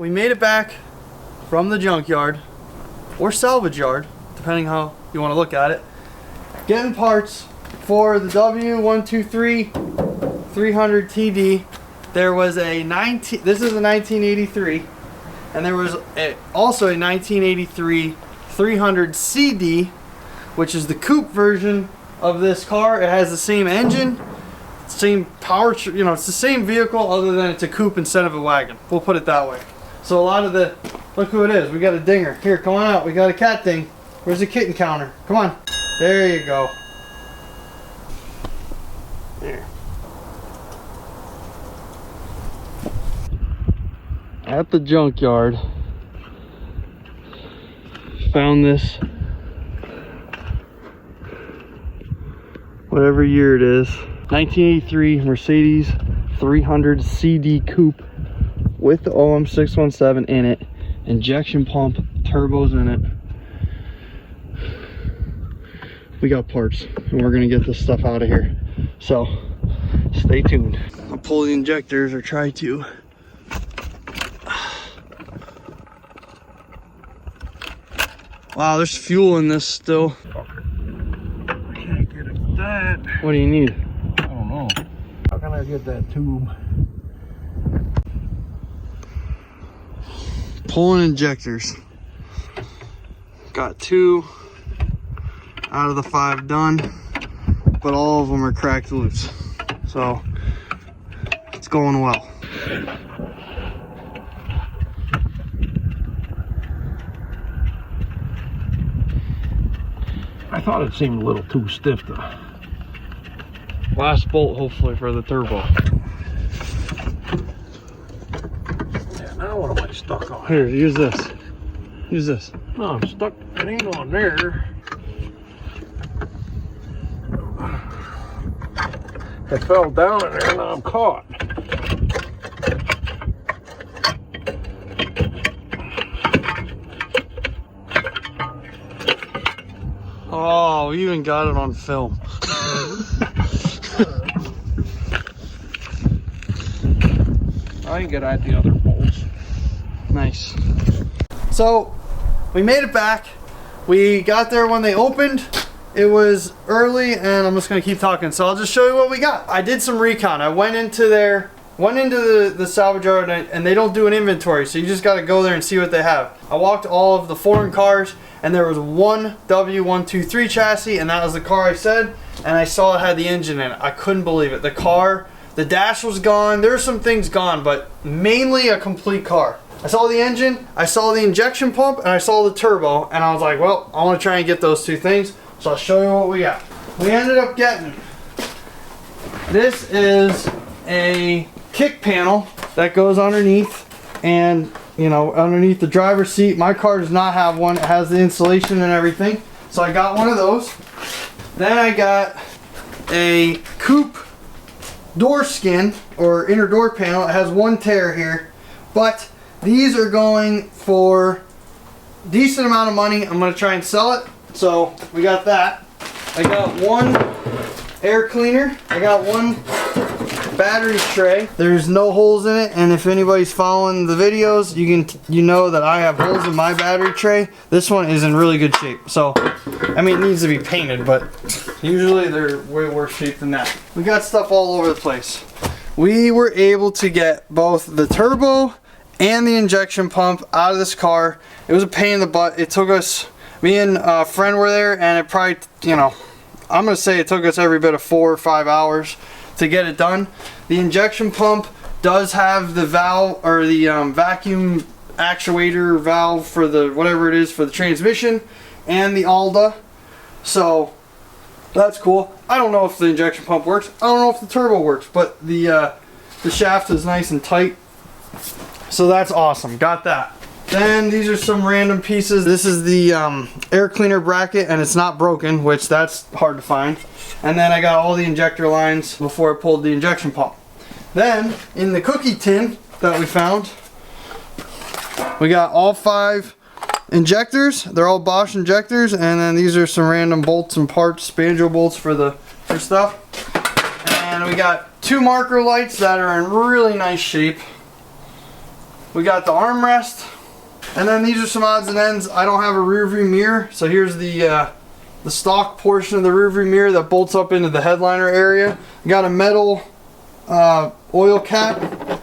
we made it back from the junkyard or salvage yard, depending how you want to look at it, getting parts for the W123 300 TD. There was a this is a 1983, and there was also a 1983 300 CD, which is the coupe version of this car. It has the same engine, same power, you know, it's the same vehicle other than it's a coupe instead of a wagon. We'll put it that way. So a lot of the, look who it is. We got a dinger. Here, come on out. We got a cat ding. Where's the kitten counter? Come on. There you go. There. At the junkyard, found this, whatever year it is, 1983 Mercedes 300 CD coupe with the OM617 in it, injection pump, turbos in it. We got parts and we're gonna get this stuff out of here, so stay tuned. I'll pull the injectors, or try to. Wow, there's fuel in this still. I can't get it with that. What do you need? I don't know. How can I get that tube? Pulling injectors. Got 2 out of the 5 done, but all of them are cracked loose. So it's going well. I thought it seemed a little too stiff to... Last bolt, hopefully, for the turbo. Yeah, now what am I stuck on? Here, use this. Use this. No, I'm stuck. It ain't on there. It fell down in there, now I'm caught. Oh, we even got it on film. I can get at the other bolts. Nice. So, we made it back. We got there when they opened. It was early, and I'm just gonna keep talking. So I'll just show you what we got. I did some recon. I went into the salvage yard, and they don't do an inventory, so you just gotta go there and see what they have. I walked all of the foreign cars, and there was one W123 chassis, and that was the car I said, and I saw it had the engine in it. I couldn't believe it. The car, the dash was gone. There were some things gone, but mainly a complete car. I saw the engine, I saw the injection pump, and I saw the turbo, and I was like, well, I want to try and get those 2 things, so I'll show you what we got. We ended up getting, this is a kick panel that goes underneath, and you know, underneath the driver's seat. My car does not have one. It has the insulation and everything, so I got one of those. Then I got a coupe door skin, or inner door panel. It has 1 tear here, but these are going for a decent amount of money. I'm going to try and sell it, so we got that. I got 1 air cleaner. I got 1 battery tray. There's no holes in it, and if anybody's following the videos, you know that I have holes in my battery tray. This one is in really good shape, so I mean, it needs to be painted, but usually they're way worse shape than that. We got stuff all over the place. We were able to get both the turbo and the injection pump out of this car. It was a pain in the butt. It took us, me and a friend were there, and it probably, you know, I'm gonna say it took us every bit of 4 or 5 hours to get it done. The injection pump does have the valve, or the vacuum actuator valve for the whatever it is for the transmission, and the ALDA, so that's cool. I don't know if the injection pump works. I don't know if the turbo works, but the shaft is nice and tight, so that's awesome. Got that. Then these are some random pieces. This is the air cleaner bracket, and it's not broken, which that's hard to find. And then I got all the injector lines before I pulled the injection pump. Then in the cookie tin that we found, we got all 5 injectors. They're all Bosch injectors, and then these are some random bolts and parts, banjo bolts for stuff. And we got 2 marker lights that are in really nice shape. We got the armrest, and then these are some odds and ends. I don't have a rear view mirror, so here's the stock portion of the rear view mirror that bolts up into the headliner area. Got a metal oil cap.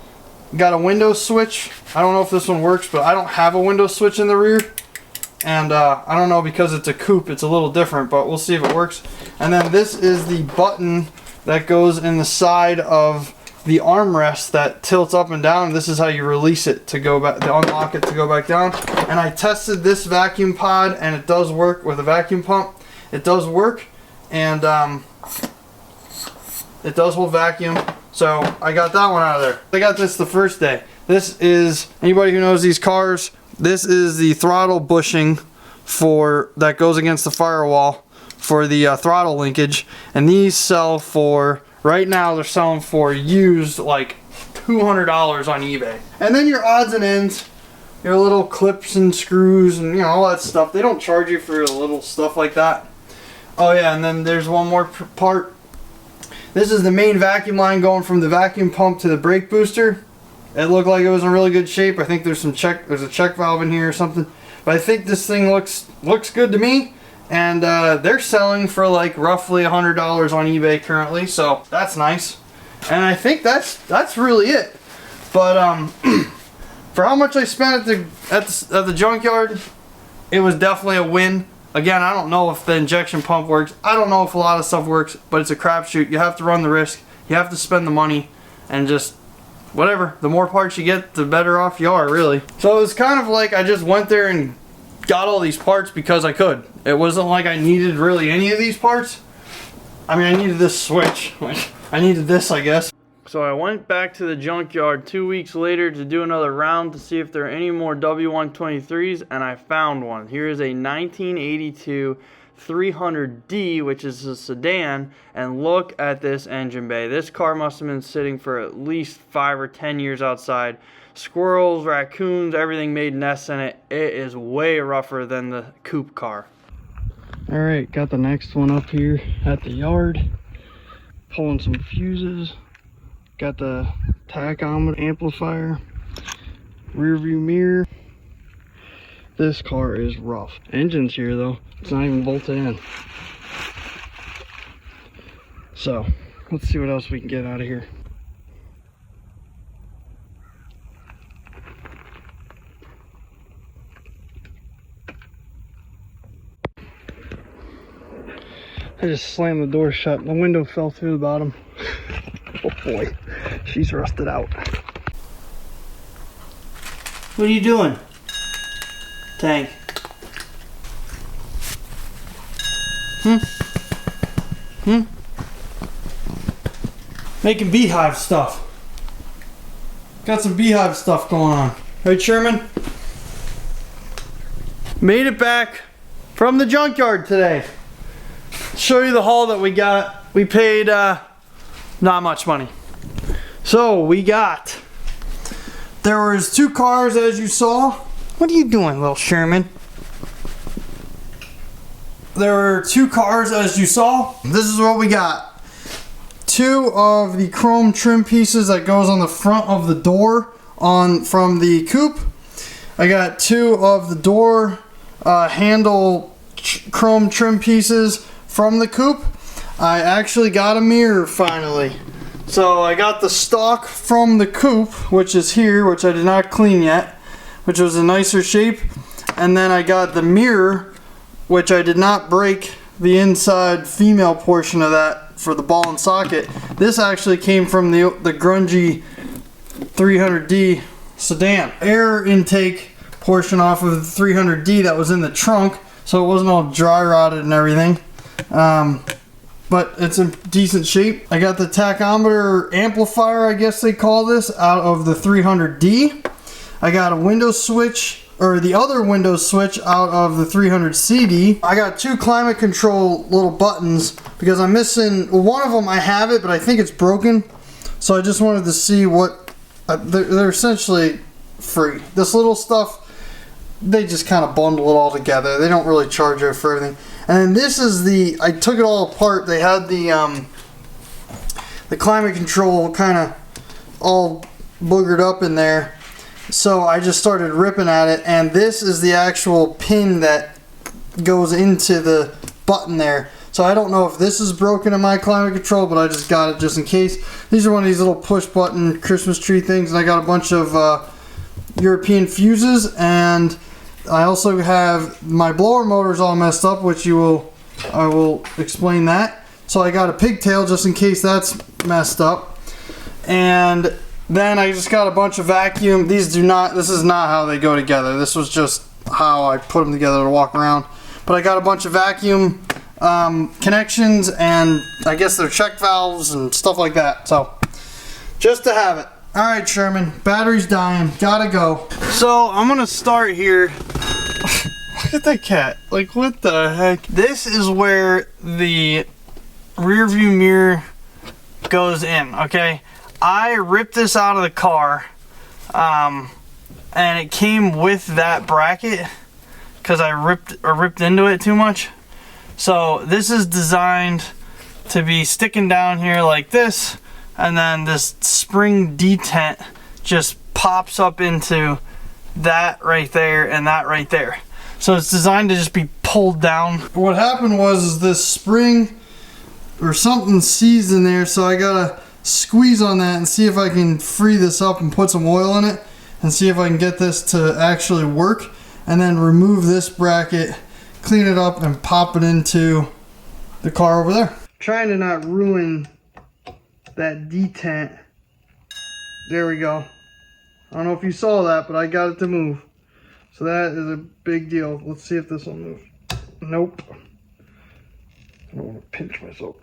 Got a window switch. I don't know if this one works, but I don't have a window switch in the rear. And I don't know, because it's a coupe, it's a little different, but we'll see if it works. And then this is the button that goes in the side of the armrest that tilts up and down. This is how you release it to go back, to unlock it to go back down. And I tested this vacuum pod, and it does work with a vacuum pump. It does work, and it does hold vacuum. So I got that one out of there. I got this the first day. This is, anybody who knows these cars, this is the throttle bushing for that goes against the firewall for the throttle linkage. And these sell for, right now they're selling for used like $200 on eBay. And then your odds and ends, your little clips and screws and, you know, all that stuff. They don't charge you for little stuff like that. Oh yeah, and then there's one more part. This is the main vacuum line going from the vacuum pump to the brake booster. It looked like it was in really good shape. I think there's a check valve in here or something. But I think this thing looks good to me. And they're selling for like roughly $100 on eBay currently, so that's nice. And I think that's really it. But for how much I spent at the junkyard, it was definitely a win. Again, I don't know if the injection pump works. I don't know if a lot of stuff works, but it's a crapshoot. You have to run the risk. You have to spend the money, and just whatever. The more parts you get, the better off you are, really. So it was kind of like I just went there and got all these parts because I could. It wasn't like I needed really any of these parts. I mean, I needed this switch. I needed this, I guess. So I went back to the junkyard 2 weeks later to do another round to see if there are any more W123s, and I found one. Here is a 1982 300D, which is a sedan, and look at this engine bay. This car must have been sitting for at least 5 or 10 years outside. Squirrels, raccoons, everything made nests in it. It is way rougher than the coupe car. Alright, got the next one up here at the yard. Pulling some fuses. Got the tachometer, amplifier, rear view mirror. This car is rough. Engine's here though. It's not even bolted in. So, let's see what else we can get out of here. I just slammed the door shut. The window fell through the bottom. Oh boy, she's rusted out. What are you doing, Tank? Making beehive stuff. Got some beehive stuff going on. Right, Sherman? Made it back from the junkyard today. Show you the haul that we got. We paid not much money. So we got, there was 2 cars as you saw. What are you doing, little Sherman? There were 2 cars as you saw. This is what we got. 2 of the chrome trim pieces that goes on the front of the door from the coupe. I got 2 of the door handle chrome trim pieces from the coupe. I actually got a mirror finally. So I got the stock from the coupe, which is here, which I did not clean yet, which was a nicer shape. And then I got the mirror, which I did not break the inside female portion of that for the ball and socket. This actually came from the grungy 300D sedan. Air intake portion off of the 300D that was in the trunk, so it wasn't all dry rotted and everything. But it's in decent shape. I got the tachometer amplifier, I guess they call this, out of the 300D. I got a window switch, or the other window switch, out of the 300CD. I got 2 climate control little buttons because I'm missing, well, one of them I have it, but I think it's broken. So I just wanted to see what, they're essentially free. This little stuff, they just kind of bundle it all together. They don't really charge you for everything. And this is the, I took it all apart. They had the climate control kind of all boogered up in there. So I just started ripping at it, and this is the actual pin that goes into the button there. So I don't know if this is broken in my climate control, but I just got it just in case. These are one of these little push button Christmas tree things, and I got a bunch of European fuses, and I also have my blower motors all messed up, which I will explain that. So I got a pigtail just in case that's messed up. And then I just got a bunch of vacuum. This is not how they go together. This was just how I put them together to walk around. But I got a bunch of vacuum connections, and I guess they're check valves and stuff like that. So just to have it. All right, Sherman, battery's dying, gotta go. So I'm gonna start here. Look at that cat, like what the heck? This is where the rear view mirror goes in, okay? I ripped this out of the car, and it came with that bracket because I ripped into it too much. So this is designed to be sticking down here like this, and then this spring detent just pops up into that right there and that right there. So it's designed to just be pulled down. What happened was this spring or something seized in there, so I gotta squeeze on that and see if I can free this up and put some oil in it and see if I can get this to actually work, and then remove this bracket, clean it up, and pop it into the car over there. Trying to not ruin that detent. There we go. I don't know if you saw that, but I got it to move. So that is a big deal. Let's see if this will move. Nope. I don't want to pinch myself.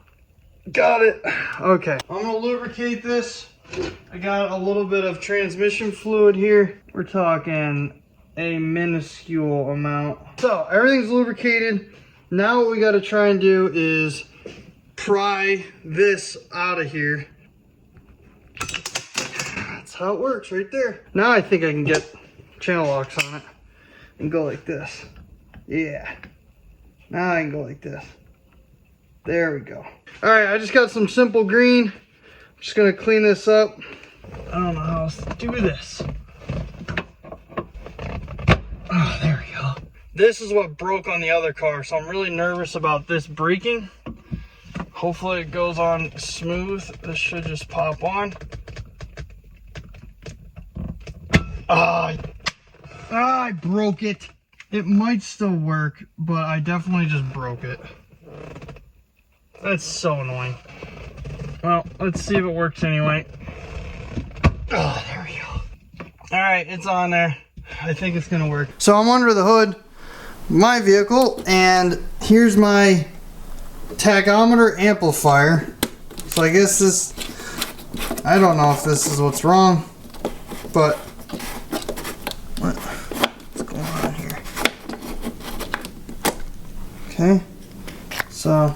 Got it. Okay. I'm going to lubricate this. I got a little bit of transmission fluid here. We're talking a minuscule amount. So everything's lubricated. Now what we got to try and do is pry this out of here. That's how it works right there. Now I think I can get channel locks on it and go like this. Yeah. Now I can go like this. There we go. All right, I just got some simple green. I'm just gonna clean this up. I don't know how else to do this. Oh, there we go. This is what broke on the other car, so I'm really nervous about this breaking. Hopefully it goes on smooth. This should just pop on. I broke it. It might still work, but I definitely just broke it. That's so annoying. Well, let's see if it works anyway. Oh, there we go. All right, it's on there. I think it's gonna work. So I'm under the hood, my vehicle, and here's my tachometer amplifier. So I guess this, I don't know if this is what's wrong, but what's going on here? Okay, so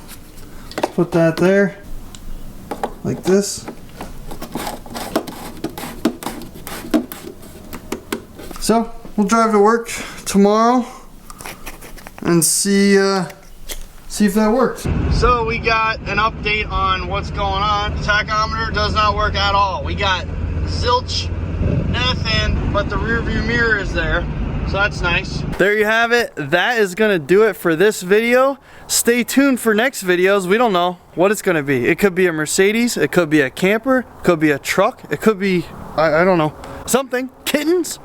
put that there, like this. So we'll drive to work tomorrow and see if that works. So we got an update on what's going on. The tachometer does not work at all. We got zilch nothing, but the rear view mirror is there. So that's nice. There you have it. That is gonna do it for this video. Stay tuned for next videos. We don't know what it's gonna be. It could be a Mercedes, it could be a camper, it could be a truck, it could be, I don't know, something. Kittens?